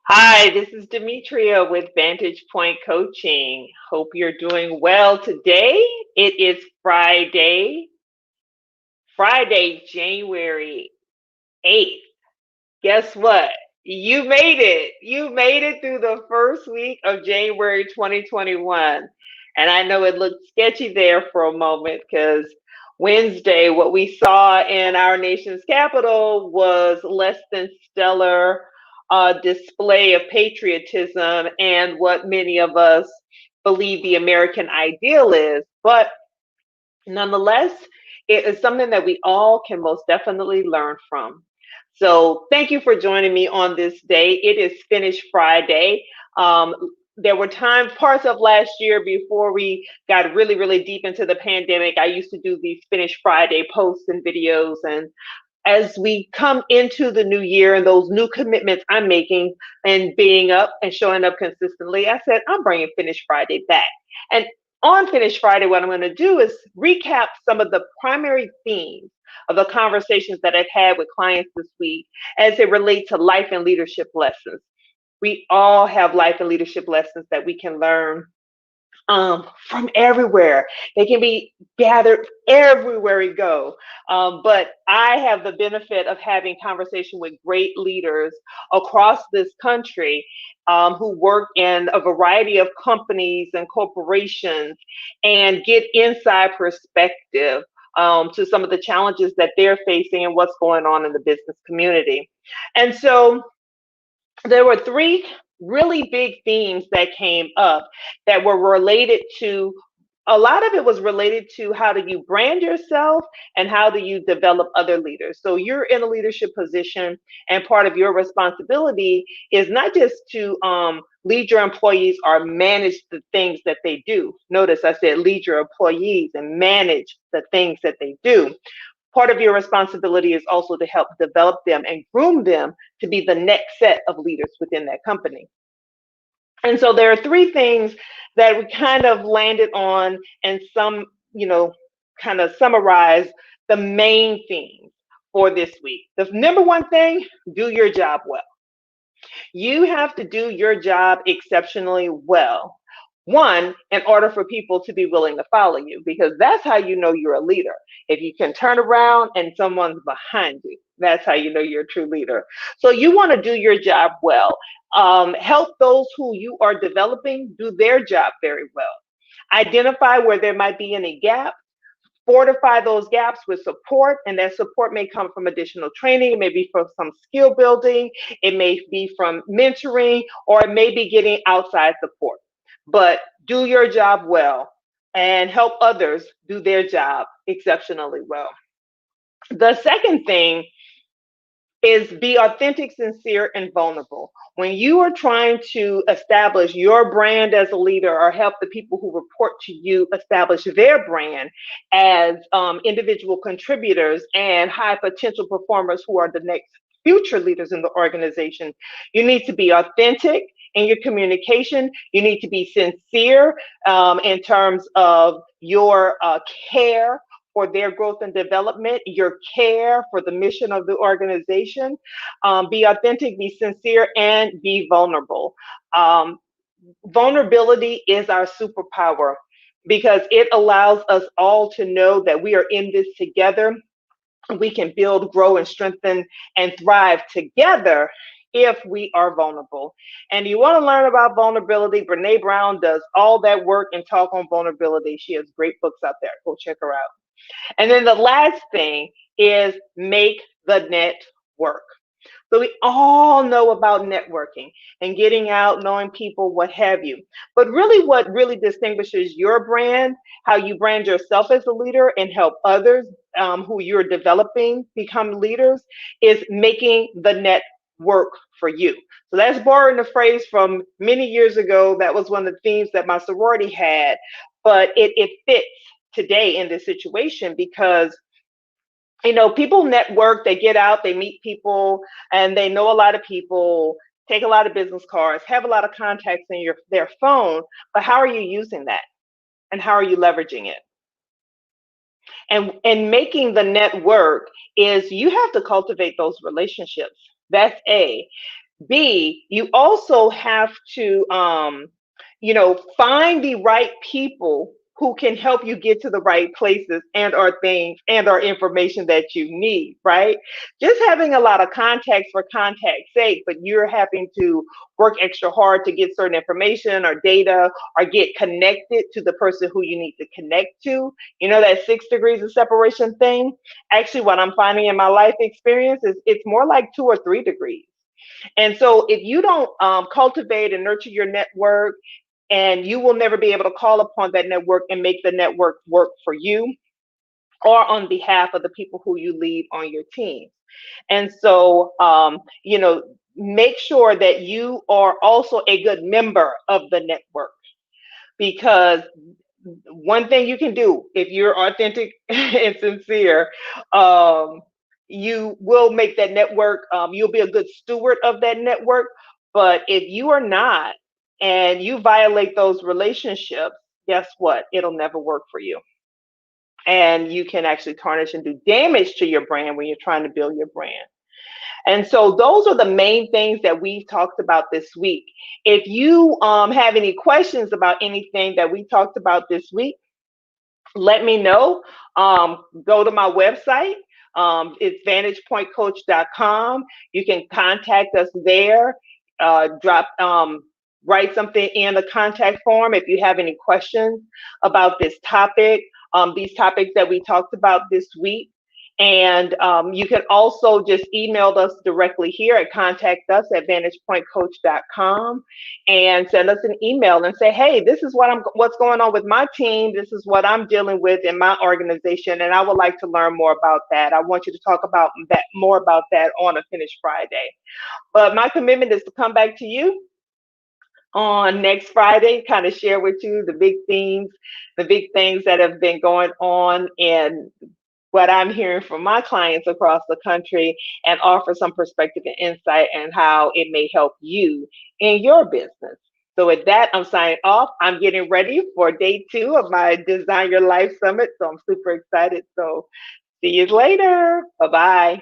Hi, this is Demetria with Vantage Point Coaching. Hope you're doing well today. It is Friday, January 8th. Guess what? You made it. You made it through the first week of January 2021. And I know it looked sketchy there for a moment because Wednesday, what we saw in our nation's capital was less than stellar display of patriotism and what many of us believe the American ideal is. But nonetheless, it is something that we all can most definitely learn from. So, thank you for joining me on this day. It is Finish Friday. Um, there were parts of last year before we got really, really deep into the pandemic. I used to do these Finish Friday posts and videos. And as we come into the new year and those new commitments I'm making and being up and showing up consistently, I said, I'm bringing Finish Friday back. And on Finish Friday, what I'm going to do is recap some of the primary themes of the conversations that I've had with clients this week as it relates to life and leadership lessons. We all have life and leadership lessons that we can learn from everywhere. They can be gathered everywhere we go. But I have the benefit of having conversation with great leaders across this country who work in a variety of companies and corporations and get inside perspective to some of the challenges that they're facing and what's going on in the business community. And so there were three really big themes that came up that were related to a lot of it was related to how do you brand yourself and how do you develop other leaders. So you're in a leadership position, and part of your responsibility is not just to lead your employees or manage the things that they do. Notice I said lead your employees and manage the things that they do. Part of your responsibility is also to help develop them and groom them to be the next set of leaders within that company. And so there are three things that we kind of landed on and some, kind of summarize the main themes for this week. The number one thing, do your job well. You have to do your job exceptionally well. One, in order for people to be willing to follow you, because that's how you know you're a leader. If you can turn around and someone's behind you, that's how you know you're a true leader. So you want to do your job well. Help those who you are developing do their job very well. Identify where there might be any gaps, fortify those gaps with support, and that support may come from additional training, it may be from some skill building, it may be from mentoring, or it may be getting outside support. But do your job well and help others do their job exceptionally well. The second thing is be authentic, sincere, and vulnerable. When you are trying to establish your brand as a leader or help the people who report to you establish their brand as individual contributors and high potential performers who are the next future leaders in the organization, you need to be authentic in your communication. You need to be sincere in terms of your care for their growth and development, your care for the mission of the organization. Be authentic, be sincere, and be vulnerable. Vulnerability is our superpower because it allows us all to know that we are in this together. We can build, grow, and strengthen and thrive together if we are vulnerable. And you want to learn about vulnerability, Brene Brown does all that work and talk on vulnerability. She has great books out there. Go check her out. And then the last thing is make the net work. So we all know about networking and getting out, knowing people, what have you. But really what really distinguishes your brand, how you brand yourself as a leader and help others who you're developing become leaders, is making the net work for you. So that's borrowing the phrase from many years ago. That was one of the themes that my sorority had, but it fits today in this situation because people network, they get out, they meet people, and they know a lot of people, take a lot of business cards, have a lot of contacts in their phone, but how are you using that? And how are you leveraging it? And making the network is you have to cultivate those relationships. That's A. B, you also have to, find the right people who can help you get to the right places and or things and or information that you need, right? Just having a lot of contacts for contact's sake, but you're having to work extra hard to get certain information or data or get connected to the person who you need to connect to. You know, that 6 degrees of separation thing. Actually, what I'm finding in my life experience is it's more like 2 or 3 degrees. And so if you don't cultivate and nurture your network, and you will never be able to call upon that network and make the network work for you or on behalf of the people who you lead on your team. And so, make sure that you are also a good member of the network, because one thing you can do if you're authentic and sincere, um, you will make that network, you'll be a good steward of that network. But if you are not, and you violate those relationships, guess what? It'll never work for you. And you can actually tarnish and do damage to your brand when you're trying to build your brand. And so those are the main things that we've talked about this week. If you have any questions about anything that we talked about this week, let me know. Go to my website. It's vantagepointcoach.com. You can contact us there. Write something in the contact form if you have any questions about this topic, these topics that we talked about this week. And you can also just email us directly here at contact us at vantagepointcoach.com and send us an email and say, hey, this is what's going on with my team. This is what I'm dealing with in my organization, and I would like to learn more about that. I want you to talk about that more about that on a Finish Friday. But my commitment is to come back to you on next Friday, kind of share with you the big themes, the big things that have been going on, and what I'm hearing from my clients across the country, and offer some perspective and insight and how it may help you in your business. So with that, I'm signing off. I'm getting ready for day 2 of my Design Your Life Summit. So I'm super excited. So see you later. Bye-bye.